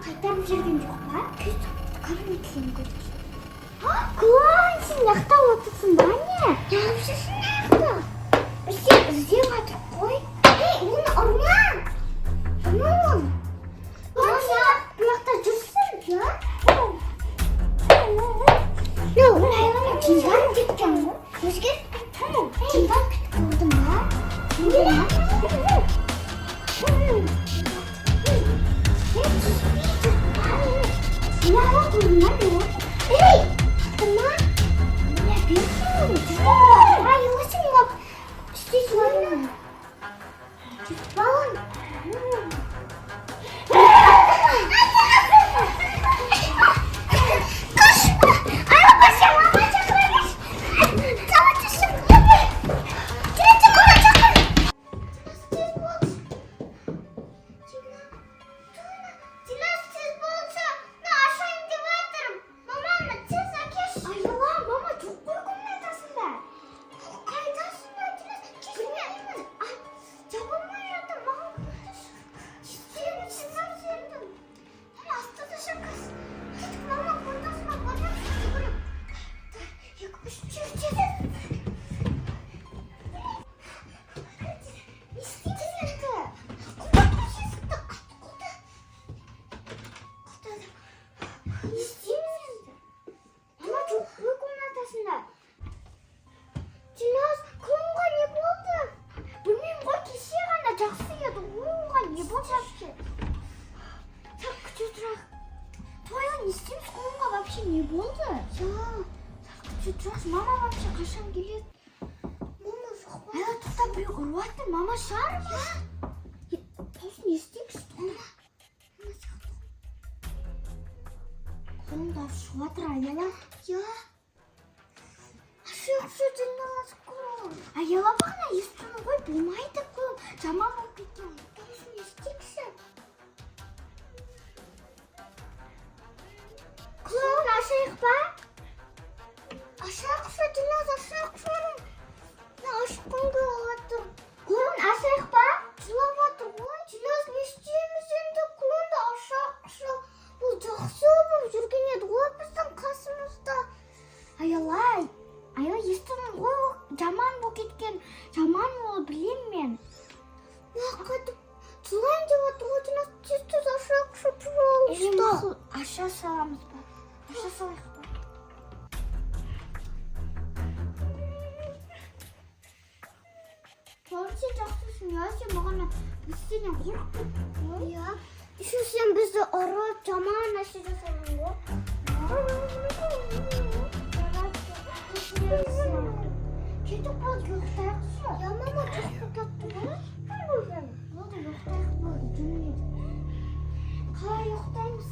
қайтарып жүрген жоқ па? Қарамайтын көрді. Клон, сен жақта отырсың ба не? Неғып жүрсің жақта? Бізде іздеп жатыр қой. Оны ұрма! Ұрма! Бұл жақта жүрсің, ja? Айғана тиған кеткен ғой. Өзге? Тиған көрдің ба? Эй! Ма? Я бегу. Лысый лап. Здесь ладно. Баллон. Кош! Арабаша, мама чакырыш. Давайте не болды? Тұрас, мама вообще қашан келеді? Мама жоқ па? Ала тоқтап біреу ұрып жатыр, мама шығар ма? Тосын не істейміз? Қолымда шығып жатыр, Аяла? Ja. Ашық жүрден аласың қолым. Аяла бағына естіні ғой, болмайды қолым. Жаман болып кеткен. Тосын не істеймізсің? Клоун ашық ба? Ашық шы, Диназ ашық шырым. Ашыққын қалатыр. Клоун ашық ба? Жылап атыр ғой. Диназ не істейміз енді? Клоун да ашық шы. Бұл жақсы болып жүрген еді ғой біздің қасымызда. Аялай, естінің ғой жаман болып кеткен. Жаман ол білем мен. Қайтып жылайын деп отыр ғой, Диназ тез ашық шы тұралысты. Аша саламыз ба? Аша салайық ба? Сен жақсысың, я? Сен маған істеден қорқып қой? Я. Еще сен бізді ұрып, жаман нәрсе жасадың ғой. Кетіп қалды, ұйықтайық шы. Я, мама жақсы кетті ғой. Болды, ұйықтайық болды, жөнеледі. Қалай ұйықтаймыз?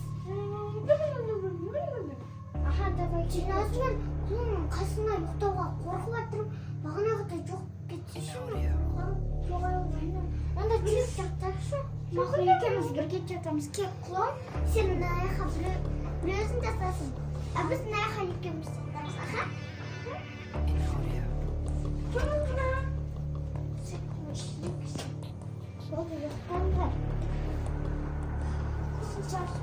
Аха, давай. Диназмен құлының қасына ұйықтауға қорқып жатырмын. Бағанағыдай жоқ кетсеші ме? Онда жүріп жақтапшы. Мақұл екеуміз бірге жатамыз. Кеп, құлын, сен мына аяққа бір өзің жасасын. А біз мына аяққа екеуміз жатамыз. Аха? Болды, ұйықтаңдар. Құсын жарты.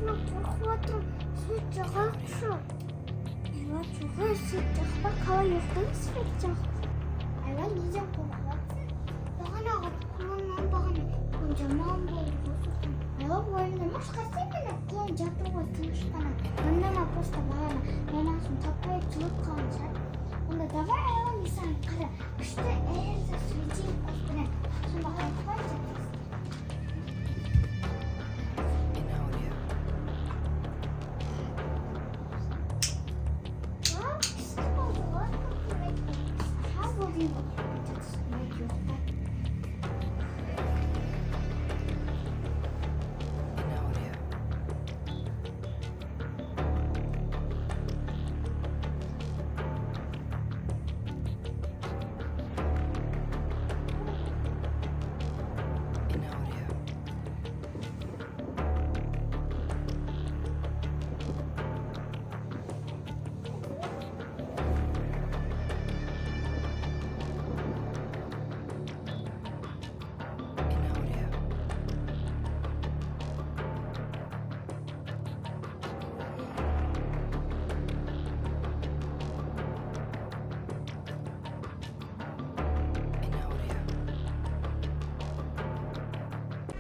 Мен қорқып отырмын. Свет жағайықшы. Айла, жоға, свет жақпа. Қалай ұйықтаймыз свет жақпа? Айла, неден қорқып отырсың? Бағанағы құлыннан бағана жаман болып отырсың. Айла, ойындамаш қасай мені құлын жатыр ғой тыныштана. Ондан просто бағана айнасын таппай жылып қалған шығар. Онда давай Айла, мен саған қара күшті әлі светейік қоспенен. Сонда қайтпай жатырсың.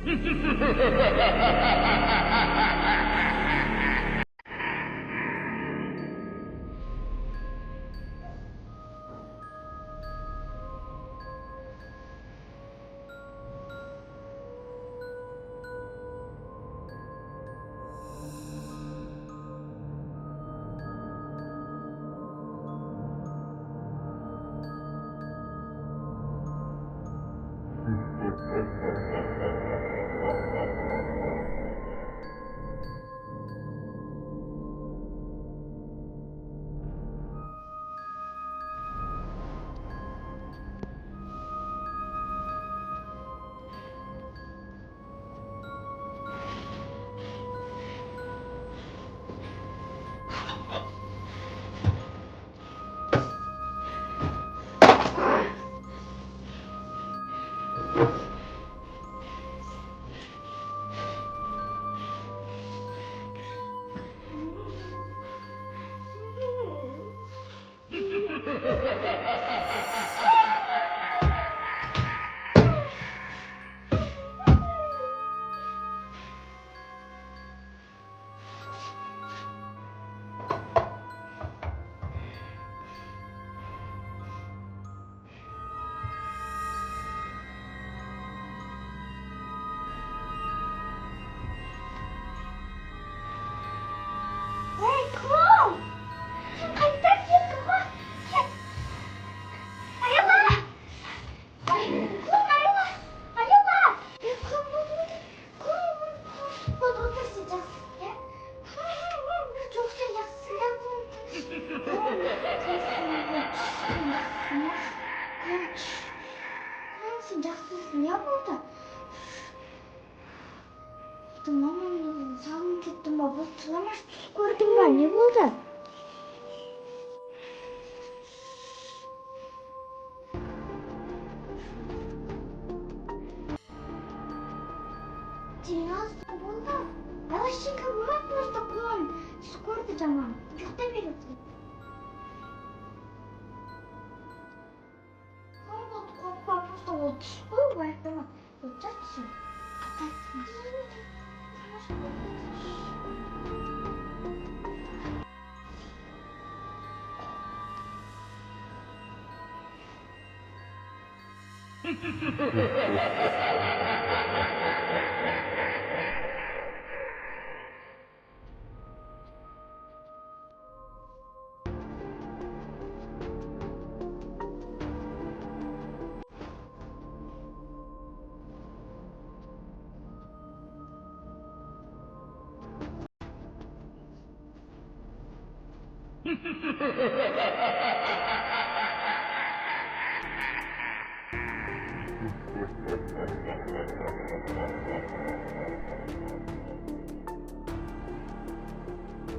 Hey, kom! Hij trekt je kapot. Ayaba! Kom, Ayaba! Ayaba! Kom, kom. Wat doet ze dan? Ja? Çok sıcaksın ya bu. Sıcaksın ya burada. Tamam anne, sağım gittim baba. Tutamaz tuz gördüm ben. Ne oldu? Biraz da burada. Yavaşça bırak просто клон. Скоро tamam. Çok da verirsin. Вот, просто вот. Ой, поэтому вот так все.